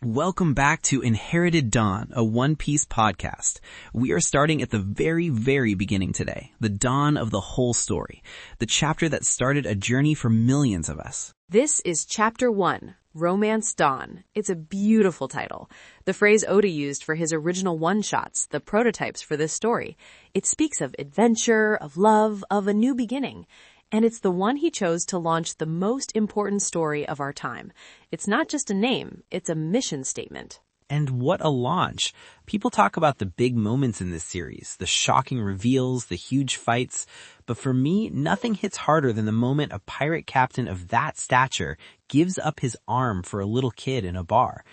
Welcome back to Inherited Dawn, a One Piece podcast. We are starting at the very, very beginning today, the dawn of the whole story, the chapter that started a journey for millions of us. This is Chapter 1, Romance Dawn. It's a beautiful title. The phrase Oda used for his original one-shots, the prototypes for this story. It speaks of adventure, of love, of a new beginning. And it's the one he chose to launch the most important story of our time. It's not just a name, it's a mission statement. And what a launch. People talk about the big moments in this series, the shocking reveals, the huge fights. But for me, nothing hits harder than the moment a pirate captain of that stature gives up his arm for a little kid in a bar.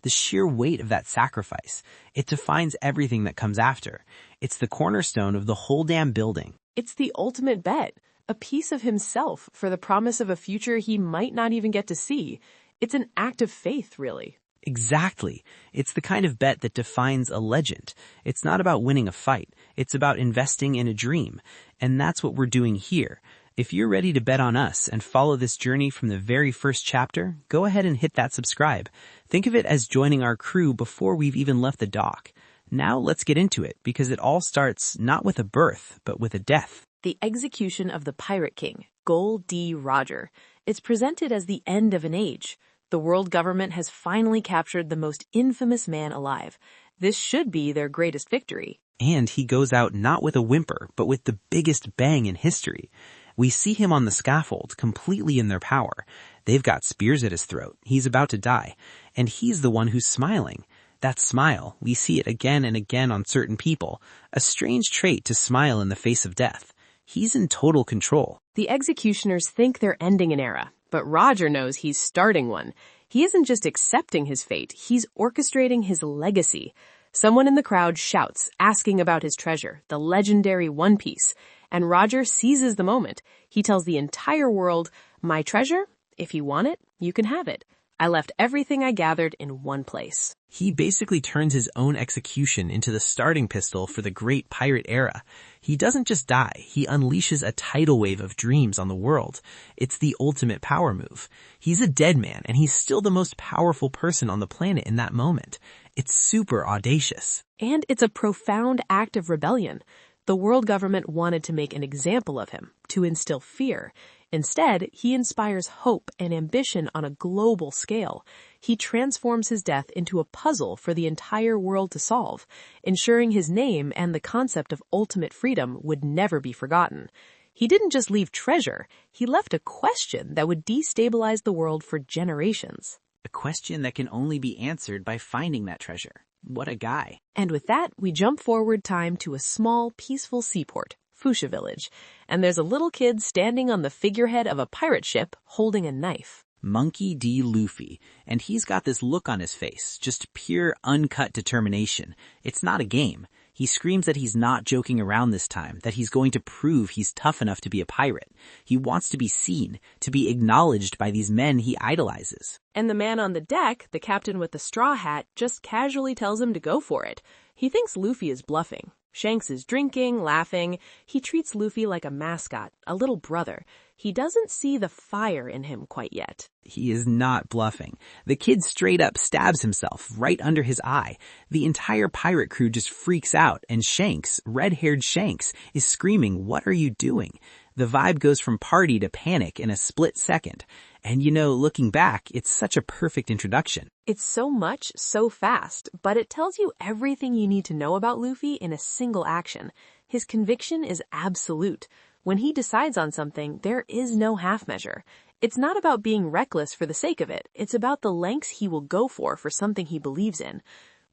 The sheer weight of that sacrifice. It defines everything that comes after. It's the cornerstone of the whole damn building. It's the ultimate bet. A piece of himself for the promise of a future he might not even get to see. It's an act of faith, really. Exactly. It's the kind of bet that defines a legend. It's not about winning a fight. It's about investing in a dream. And that's what we're doing here. If you're ready to bet on us and follow this journey from the very first chapter, go ahead and hit that subscribe. Think of it as joining our crew before we've even left the dock. Now let's get into it, because it all starts not with a birth, but with a death. The execution of the Pirate King, Gol D. Roger. It's presented as the end of an age. The world government has finally captured the most infamous man alive. This should be their greatest victory. And he goes out not with a whimper, but with the biggest bang in history. We see him on the scaffold, completely in their power. They've got spears at his throat. He's about to die. And he's the one who's smiling. That smile, we see it again and again on certain people. A strange trait to smile in the face of death. He's in total control. The executioners think they're ending an era, but Roger knows he's starting one. He isn't just accepting his fate, he's orchestrating his legacy. Someone in the crowd shouts, asking about his treasure, the legendary One Piece, and Roger seizes the moment. He tells the entire world, "My treasure? If you want it, you can have it. I left everything I gathered in one place." He basically turns his own execution into the starting pistol for the great pirate era. He doesn't just die, he unleashes a tidal wave of dreams on the world. It's the ultimate power move. He's a dead man, and he's still the most powerful person on the planet in that moment. It's super audacious. And it's a profound act of rebellion. The world government wanted to make an example of him, to instill fear. Instead, he inspires hope and ambition on a global scale. He transforms his death into a puzzle for the entire world to solve, ensuring his name and the concept of ultimate freedom would never be forgotten. He didn't just leave treasure, he left a question that would destabilize the world for generations. A question that can only be answered by finding that treasure. What a guy. And with that, we jump forward time to a small, peaceful seaport, Foosha village, and there's a little kid standing on the figurehead of a pirate ship holding a knife. Monkey D. Luffy, and he's got this look on his face, just pure uncut determination. It's not a game. He screams that he's not joking around this time, that he's going to prove he's tough enough to be a pirate. He wants to be seen, to be acknowledged by these men he idolizes. And the man on the deck, the captain with the straw hat, just casually tells him to go for it. He thinks Luffy is bluffing. Shanks is drinking, laughing. He treats Luffy like a mascot, a little brother. He doesn't see the fire in him quite yet. He is not bluffing. The kid straight up stabs himself right under his eye. The entire pirate crew just freaks out, and Shanks, Red-Haired Shanks, is screaming, "What are you doing?" The vibe goes from party to panic in a split second. And looking back, it's such a perfect introduction. It's so much, so fast, but it tells you everything you need to know about Luffy in a single action. His conviction is absolute. When he decides on something, there is no half measure. It's not about being reckless for the sake of it. It's about the lengths he will go for something he believes in.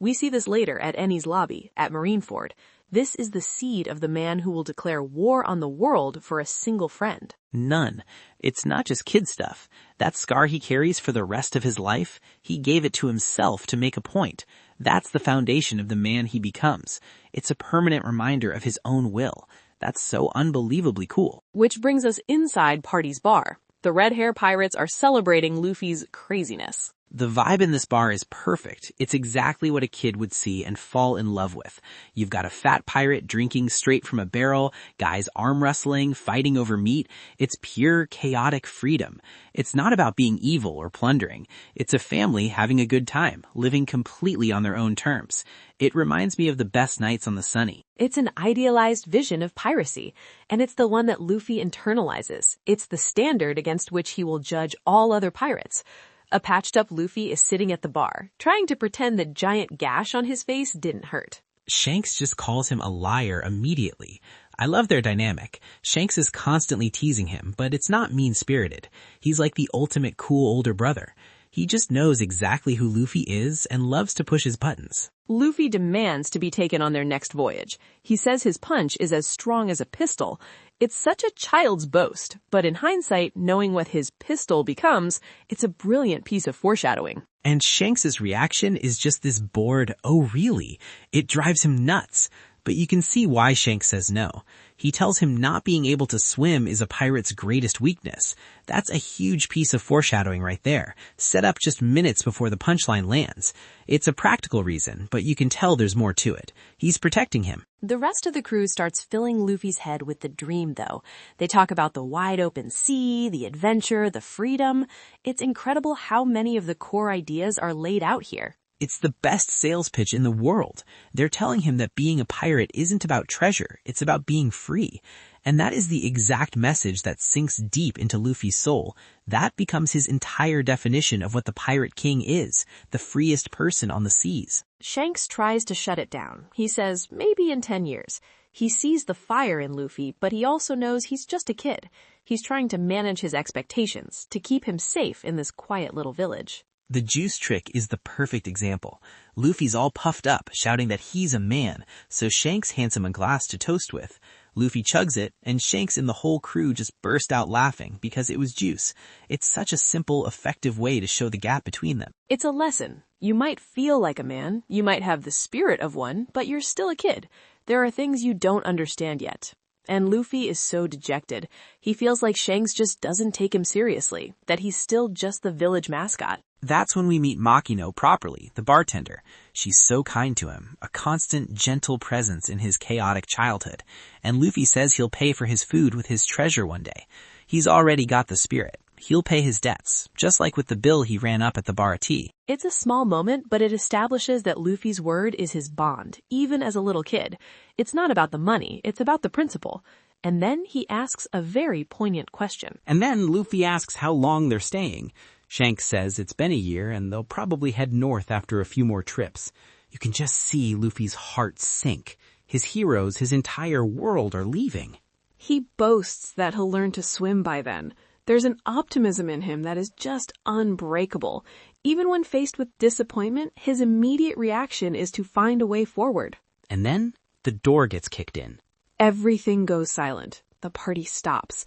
We see this later at Ennie's lobby, at Marineford. This is the seed of the man who will declare war on the world for a single friend. None. It's not just kid stuff. That scar he carries for the rest of his life, he gave it to himself to make a point. That's the foundation of the man he becomes. It's a permanent reminder of his own will. That's so unbelievably cool. Which brings us inside Party's bar. The red hair pirates are celebrating Luffy's craziness. The vibe in this bar is perfect. It's exactly what a kid would see and fall in love with. You've got a fat pirate drinking straight from a barrel, guys arm wrestling, fighting over meat. It's pure chaotic freedom. It's not about being evil or plundering. It's a family having a good time, living completely on their own terms. It reminds me of the best nights on the Sunny. It's an idealized vision of piracy, and it's the one that Luffy internalizes. It's the standard against which he will judge all other pirates. A patched-up Luffy is sitting at the bar, trying to pretend the giant gash on his face didn't hurt. Shanks just calls him a liar immediately. I love their dynamic. Shanks is constantly teasing him, but it's not mean-spirited. He's like the ultimate cool older brother. He just knows exactly who Luffy is and loves to push his buttons. Luffy demands to be taken on their next voyage. He says his punch is as strong as a pistol. It's such a child's boast, but in hindsight, knowing what his pistol becomes, it's a brilliant piece of foreshadowing. And Shanks' reaction is just this bored, "Oh really?" It drives him nuts. But you can see why Shanks says no. He tells him not being able to swim is a pirate's greatest weakness. That's a huge piece of foreshadowing right there, set up just minutes before the punchline lands. It's a practical reason, but you can tell there's more to it. He's protecting him. The rest of the crew starts filling Luffy's head with the dream, though. They talk about the wide open sea, the adventure, the freedom. It's incredible how many of the core ideas are laid out here. It's the best sales pitch in the world. They're telling him that being a pirate isn't about treasure, it's about being free. And that is the exact message that sinks deep into Luffy's soul. That becomes his entire definition of what the Pirate King is, the freest person on the seas. Shanks tries to shut it down. He says, maybe in 10 years. He sees the fire in Luffy, but he also knows he's just a kid. He's trying to manage his expectations, to keep him safe in this quiet little village. The juice trick is the perfect example. Luffy's all puffed up, shouting that he's a man, so Shanks hands him a glass to toast with. Luffy chugs it, and Shanks and the whole crew just burst out laughing because it was juice. It's such a simple, effective way to show the gap between them. It's a lesson. You might feel like a man, you might have the spirit of one, but you're still a kid. There are things you don't understand yet. And Luffy is so dejected. He feels like Shanks just doesn't take him seriously, that he's still just the village mascot. That's when we meet Makino properly, the bartender. She's so kind to him, a constant, gentle presence in his chaotic childhood. And Luffy says he'll pay for his food with his treasure one day. He's already got the spirit. He'll pay his debts, just like with the bill he ran up at the bar of tea. It's a small moment, but it establishes that Luffy's word is his bond, even as a little kid. It's not about the money, it's about the principle. And then he asks a very poignant question. And then Luffy asks how long they're staying. Shanks says it's been a year and they'll probably head north after a few more trips. You can just see Luffy's heart sink. His heroes, his entire world are leaving. He boasts that he'll learn to swim by then. There's an optimism in him that is just unbreakable. Even when faced with disappointment, his immediate reaction is to find a way forward. And then the door gets kicked in. Everything goes silent. The party stops.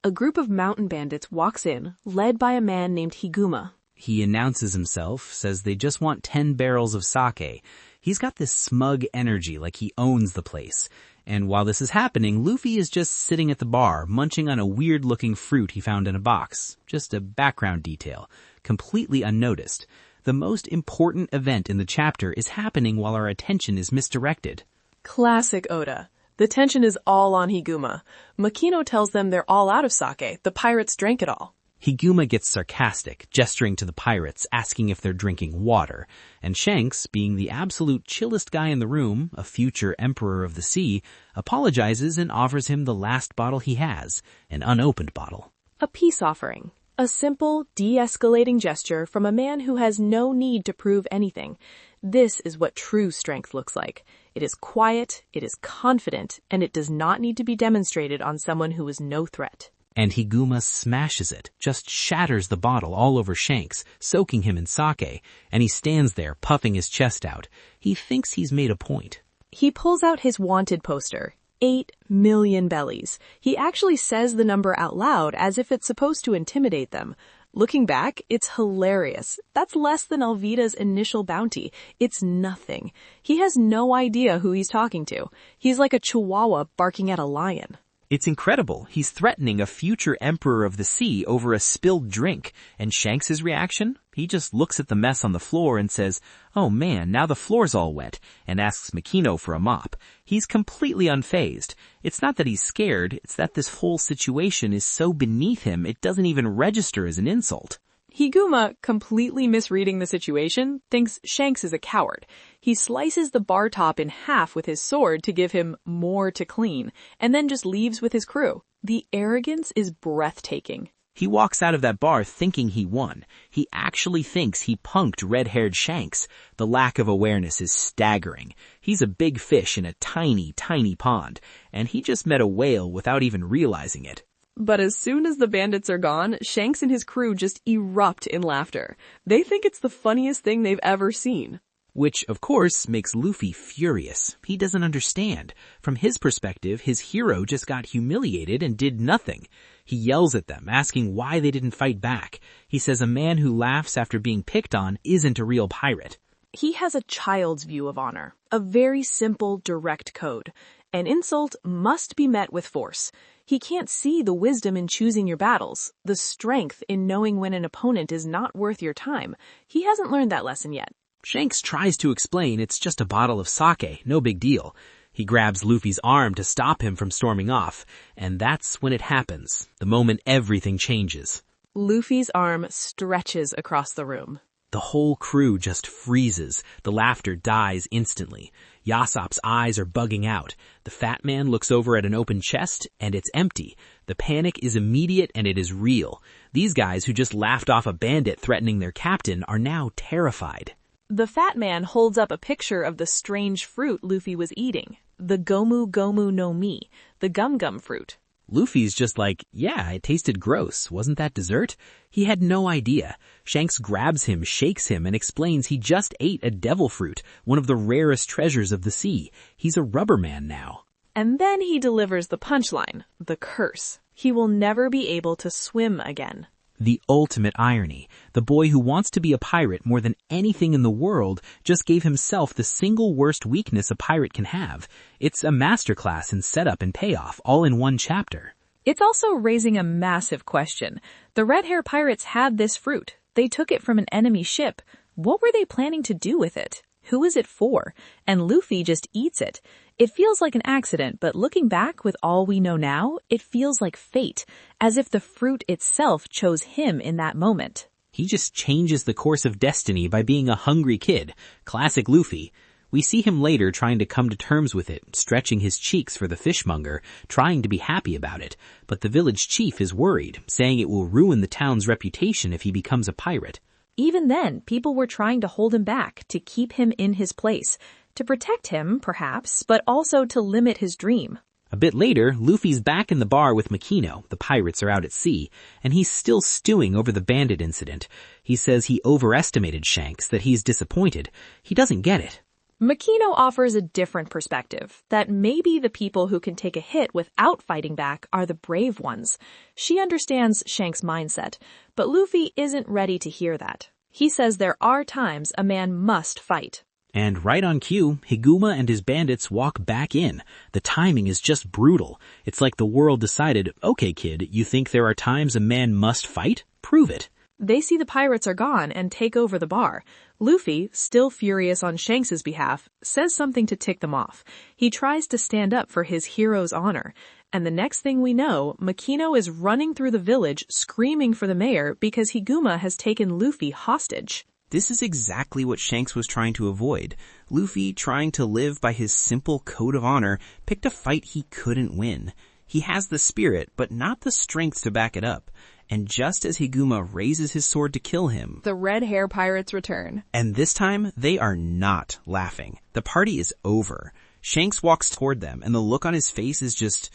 A group of mountain bandits walks in, led by a man named Higuma. He announces himself, says they just want 10 barrels of sake. He's got this smug energy like he owns the place. And while this is happening, Luffy is just sitting at the bar, munching on a weird-looking fruit he found in a box. Just a background detail, completely unnoticed. The most important event in the chapter is happening while our attention is misdirected. Classic Oda. The tension is all on Higuma. Makino tells them they're all out of sake. The pirates drank it all. Higuma gets sarcastic, gesturing to the pirates, asking if they're drinking water. And Shanks, being the absolute chillest guy in the room, a future emperor of the sea, apologizes and offers him the last bottle he has, an unopened bottle. A peace offering. A simple, de-escalating gesture from a man who has no need to prove anything. This is what true strength looks like. It is quiet, it is confident, and it does not need to be demonstrated on someone who is no threat. And Higuma smashes it, just shatters the bottle all over Shanks, soaking him in sake, and he stands there, puffing his chest out. He thinks he's made a point. He pulls out his wanted poster. 8 million bellies. He actually says the number out loud as if it's supposed to intimidate them. Looking back, it's hilarious. That's less than Alvida's initial bounty. It's nothing. He has no idea who he's talking to. He's like a chihuahua barking at a lion. It's incredible. He's threatening a future emperor of the sea over a spilled drink. And Shanks' reaction? He just looks at the mess on the floor and says, "Oh man, now the floor's all wet," and asks Makino for a mop. He's completely unfazed. It's not that he's scared, it's that this whole situation is so beneath him it doesn't even register as an insult. Higuma, completely misreading the situation, thinks Shanks is a coward. He slices the bar top in half with his sword to give him more to clean, and then just leaves with his crew. The arrogance is breathtaking. He walks out of that bar thinking he won. He actually thinks he punked Red-Haired Shanks. The lack of awareness is staggering. He's a big fish in a tiny, tiny pond, and he just met a whale without even realizing it. But as soon as the bandits are gone, Shanks and his crew just erupt in laughter. They think it's the funniest thing they've ever seen. Which, of course, makes Luffy furious. He doesn't understand. From his perspective, his hero just got humiliated and did nothing. He yells at them, asking why they didn't fight back. He says a man who laughs after being picked on isn't a real pirate. He has a child's view of honor, a very simple, direct code. An insult must be met with force. He can't see the wisdom in choosing your battles, the strength in knowing when an opponent is not worth your time. He hasn't learned that lesson yet. Shanks tries to explain it's just a bottle of sake, no big deal. He grabs Luffy's arm to stop him from storming off, and that's when it happens, the moment everything changes. Luffy's arm stretches across the room. The whole crew just freezes. The laughter dies instantly. Yasopp's eyes are bugging out. The fat man looks over at an open chest, and it's empty. The panic is immediate and it is real. These guys who just laughed off a bandit threatening their captain are now terrified. The fat man holds up a picture of the strange fruit Luffy was eating. The Gomu Gomu no Mi, the gum gum fruit. Luffy's just like, yeah, it tasted gross. Wasn't that dessert? He had no idea. Shanks grabs him, shakes him, and explains he just ate a devil fruit, one of the rarest treasures of the sea. He's a rubber man now. And then he delivers the punchline, the curse. He will never be able to swim again. The ultimate irony. The boy who wants to be a pirate more than anything in the world just gave himself the single worst weakness a pirate can have. It's a masterclass in setup and payoff, all in one chapter. It's also raising a massive question. The red-hair pirates had this fruit. They took it from an enemy ship. What were they planning to do with it? Who is it for? And Luffy just eats it. It feels like an accident, but looking back with all we know now, it feels like fate, as if the fruit itself chose him in that moment. He just changes the course of destiny by being a hungry kid. Classic Luffy. We see him later trying to come to terms with it, stretching his cheeks for the fishmonger, trying to be happy about it. But the village chief is worried, saying it will ruin the town's reputation if he becomes a pirate. Even then, people were trying to hold him back, to keep him in his place. To protect him, perhaps, but also to limit his dream. A bit later, Luffy's back in the bar with Makino. The pirates are out at sea, and he's still stewing over the bandit incident. He says he overestimated Shanks, that he's disappointed. He doesn't get it. Makino offers a different perspective, that maybe the people who can take a hit without fighting back are the brave ones. She understands Shanks' mindset, but Luffy isn't ready to hear that. He says there are times a man must fight. And right on cue, Higuma and his bandits walk back in. The timing is just brutal. It's like the world decided, okay kid, you think there are times a man must fight? Prove it. They see the pirates are gone and take over the bar. Luffy, still furious on Shanks' behalf, says something to tick them off. He tries to stand up for his hero's honor. And the next thing we know, Makino is running through the village screaming for the mayor because Higuma has taken Luffy hostage. This is exactly what Shanks was trying to avoid. Luffy, trying to live by his simple code of honor, picked a fight he couldn't win. He has the spirit, but not the strength to back it up. And just as Higuma raises his sword to kill him, the red-hair pirates return. And this time, they are not laughing. The party is over. Shanks walks toward them, and the look on his face is just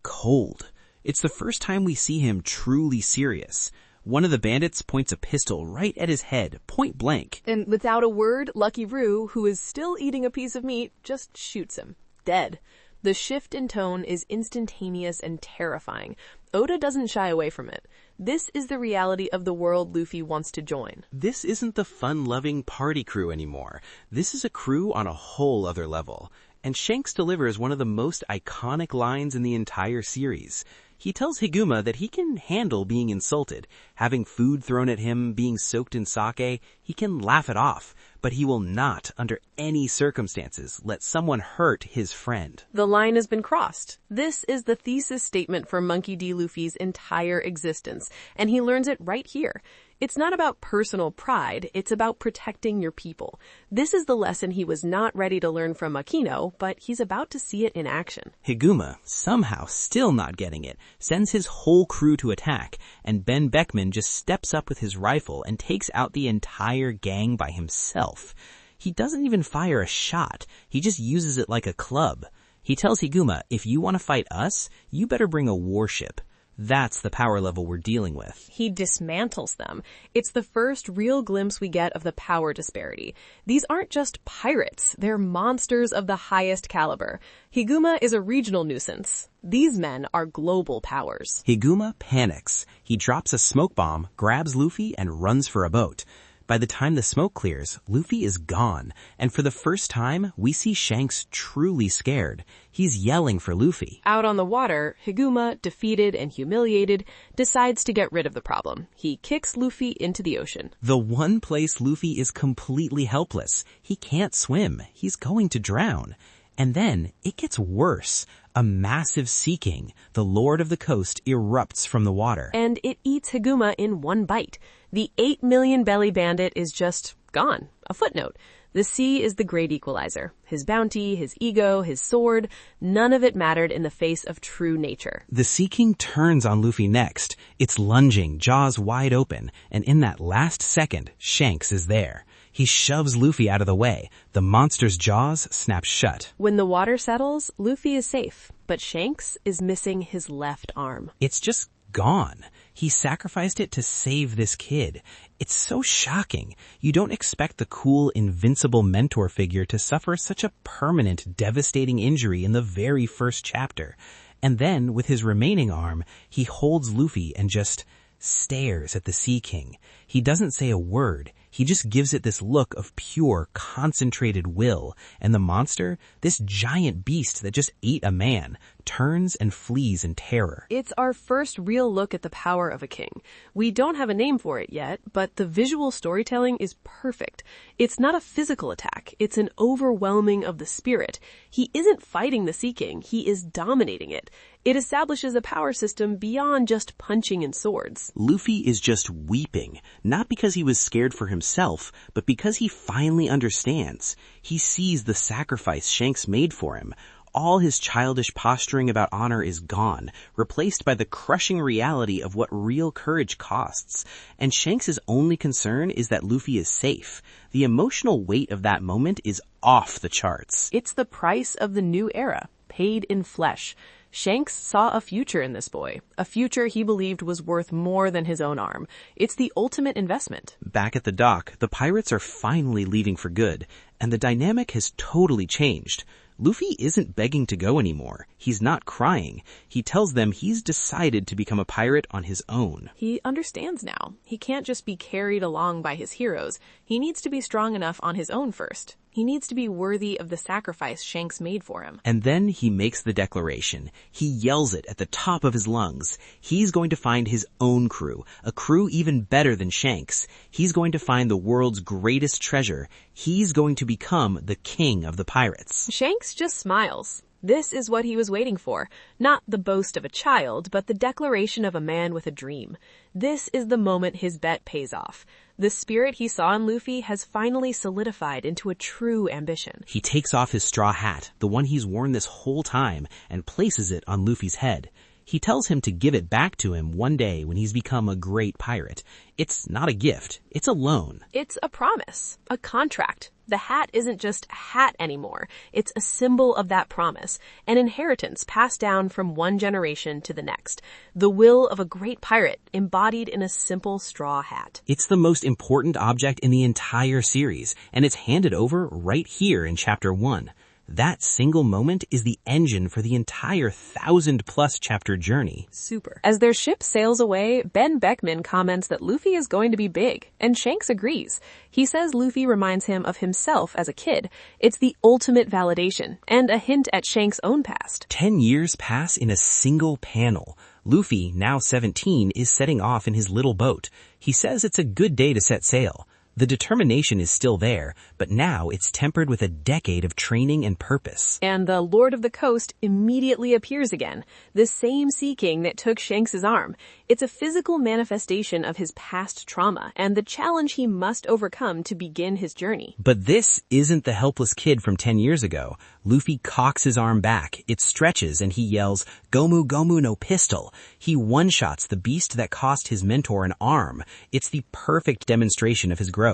cold. It's the first time we see him truly serious. One of the bandits points a pistol right at his head, point blank. And without a word, Lucky Roo, who is still eating a piece of meat, just shoots him. Dead. The shift in tone is instantaneous and terrifying. Oda doesn't shy away from it. This is the reality of the world Luffy wants to join. This isn't the fun-loving party crew anymore. This is a crew on a whole other level. And Shanks delivers one of the most iconic lines in the entire series. He tells Higuma that he can handle being insulted. Having food thrown at him, being soaked in sake, he can laugh it off. But he will not, under any circumstances, let someone hurt his friend. The line has been crossed. This is the thesis statement for Monkey D. Luffy's entire existence, and he learns it right here. It's not about personal pride, it's about protecting your people. This is the lesson he was not ready to learn from Makino, but he's about to see it in action. Higuma, somehow still not getting it, sends his whole crew to attack, and Ben Beckman just steps up with his rifle and takes out the entire gang by himself. He doesn't even fire a shot, he just uses it like a club. He tells Higuma, if you want to fight us, you better bring a warship. That's the power level we're dealing with. He dismantles them. It's the first real glimpse we get of the power disparity. These aren't just pirates. They're monsters of the highest caliber. Higuma is a regional nuisance. These men are global powers. Higuma panics. He drops a smoke bomb, grabs Luffy, and runs for a boat. By the time the smoke clears, Luffy is gone, and for the first time, we see Shanks truly scared. He's yelling for Luffy. Out on the water, Higuma, defeated and humiliated, decides to get rid of the problem. He kicks Luffy into the ocean. The one place Luffy is completely helpless. He can't swim. He's going to drown. And then, it gets worse. A massive sea king, the lord of the coast, erupts from the water. And it eats Higuma in one bite. The 8 million belly bandit is just gone. A footnote. The sea is the great equalizer. His bounty, his ego, his sword, none of it mattered in the face of true nature. The Sea King turns on Luffy next. It's lunging, jaws wide open, and in that last second, Shanks is there. He shoves Luffy out of the way. The monster's jaws snap shut. When the water settles, Luffy is safe, but Shanks is missing his left arm. It's just gone. He sacrificed it to save this kid. It's so shocking. You don't expect the cool, invincible mentor figure to suffer such a permanent, devastating injury in the very first chapter. And then, with his remaining arm, he holds Luffy and just stares at the Sea King. He doesn't say a word. He just gives it this look of pure, concentrated will. And the monster, this giant beast that just ate a man, turns and flees in terror. It's our first real look at the power of a king. We don't have a name for it yet, but the visual storytelling is perfect. It's not a physical attack. It's an overwhelming of the spirit. He isn't fighting the Sea King. He is dominating it. It establishes a power system beyond just punching and swords. Luffy is just weeping, not because he was scared for himself, but because he finally understands. He sees the sacrifice Shanks made for him. All his childish posturing about honor is gone, replaced by the crushing reality of what real courage costs. And Shanks' only concern is that Luffy is safe. The emotional weight of that moment is off the charts. It's the price of the new era, paid in flesh. Shanks saw a future in this boy, a future he believed was worth more than his own arm. It's the ultimate investment. Back at the dock, the pirates are finally leaving for good, and the dynamic has totally changed. Luffy isn't begging to go anymore. He's not crying. He tells them he's decided to become a pirate on his own. He understands now. He can't just be carried along by his heroes. He needs to be strong enough on his own first. He needs to be worthy of the sacrifice Shanks made for him. And then he makes the declaration. He yells it at the top of his lungs. He's going to find his own crew, a crew even better than Shanks. He's going to find the world's greatest treasure. He's going to become the king of the pirates. Shanks just smiles. This is what he was waiting for. Not the boast of a child, but the declaration of a man with a dream. This is the moment his bet pays off. The spirit he saw in Luffy has finally solidified into a true ambition. He takes off his straw hat, the one he's worn this whole time, and places it on Luffy's head. He tells him to give it back to him one day when he's become a great pirate. It's not a gift, it's a loan. It's a promise, a contract. The hat isn't just a hat anymore. It's a symbol of that promise, an inheritance passed down from one generation to the next. The will of a great pirate embodied in a simple straw hat. It's the most important object in the entire series, and it's handed over right here in Chapter 1. That single moment is the engine for the entire 1,000+ chapter journey. Super. As their ship sails away, Ben Beckman comments that Luffy is going to be big, and Shanks agrees. He says Luffy reminds him of himself as a kid. It's the ultimate validation, and a hint at Shanks' own past. 10 years pass in a single panel. Luffy, now 17, is setting off in his little boat. He says it's a good day to set sail. The determination is still there, but now it's tempered with a decade of training and purpose. And the Lord of the Coast immediately appears again, the same Sea King that took Shanks' arm. It's a physical manifestation of his past trauma and the challenge he must overcome to begin his journey. But this isn't the helpless kid from 10 years ago. Luffy cocks his arm back, it stretches, and he yells, "Gomu Gomu no pistol." He one-shots the beast that cost his mentor an arm. It's the perfect demonstration of his growth.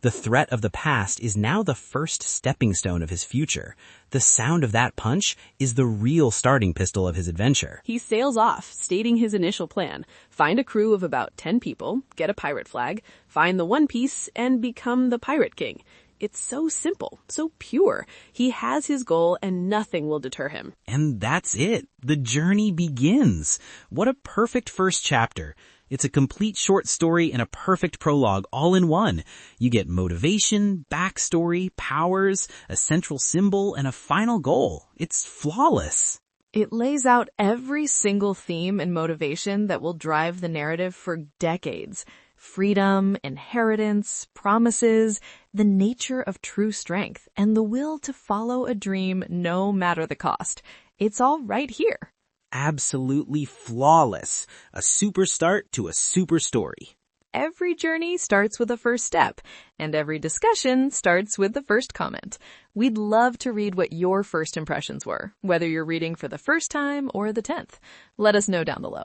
The threat of the past is now the first stepping stone of his future. The sound of that punch is the real starting pistol of his adventure. He sails off, stating his initial plan. Find a crew of about 10 people, get a pirate flag, find the One Piece, and become the Pirate King. It's so simple, so pure. He has his goal and nothing will deter him. And that's it. The journey begins. What a perfect first chapter. It's a complete short story and a perfect prologue all in one. You get motivation, backstory, powers, a central symbol, and a final goal. It's flawless. It lays out every single theme and motivation that will drive the narrative for decades. Freedom, inheritance, promises, the nature of true strength, and the will to follow a dream no matter the cost. It's all right here. Absolutely flawless. A super start to a super story. Every journey starts with a first step, and every discussion starts with the first comment. We'd love to read what your first impressions were, whether you're reading for the first time or the 10th. Let us know down below.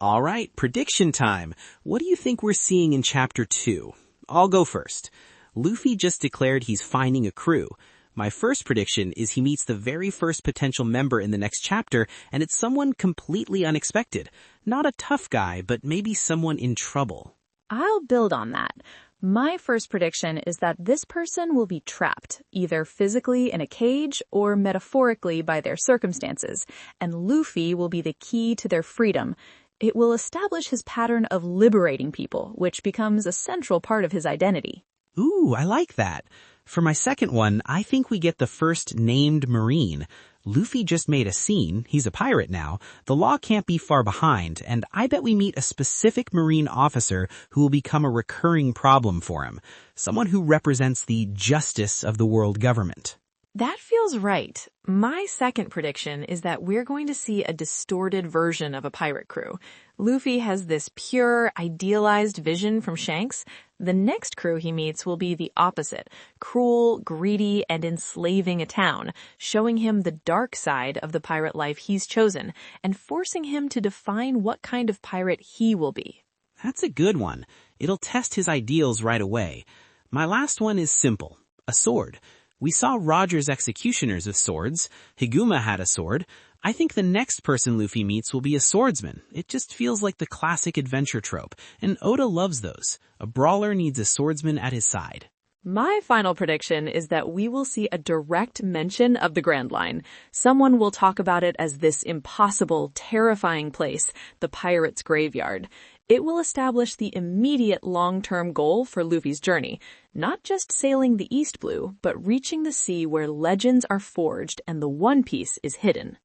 All right, prediction time. What do you think we're seeing in Chapter 2? I'll go first. Luffy just declared he's finding a crew. My first prediction is he meets the very first potential member in the next chapter, and it's someone completely unexpected. Not a tough guy, but maybe someone in trouble. I'll build on that. My first prediction is that this person will be trapped, either physically in a cage or metaphorically by their circumstances, and Luffy will be the key to their freedom. It will establish his pattern of liberating people, which becomes a central part of his identity. Ooh, I like that. For my second one, I think we get the first named Marine. Luffy just made a scene. He's a pirate now. The law can't be far behind, and I bet we meet a specific Marine officer who will become a recurring problem for him. Someone who represents the justice of the world government. That feels right. My second prediction is that we're going to see a distorted version of a pirate crew. Luffy has this pure, idealized vision from Shanks. The next crew he meets will be the opposite, cruel, greedy, and enslaving a town, showing him the dark side of the pirate life he's chosen, and forcing him to define what kind of pirate he will be. That's a good one. It'll test his ideals right away. My last one is simple. A sword. We saw Roger's executioners with swords. Higuma had a sword. I think the next person Luffy meets will be a swordsman. It just feels like the classic adventure trope, and Oda loves those. A brawler needs a swordsman at his side. My final prediction is that we will see a direct mention of the Grand Line. Someone will talk about it as this impossible, terrifying place, the pirate's graveyard. It will establish the immediate long-term goal for Luffy's journey, not just sailing the East Blue, but reaching the sea where legends are forged and the One Piece is hidden.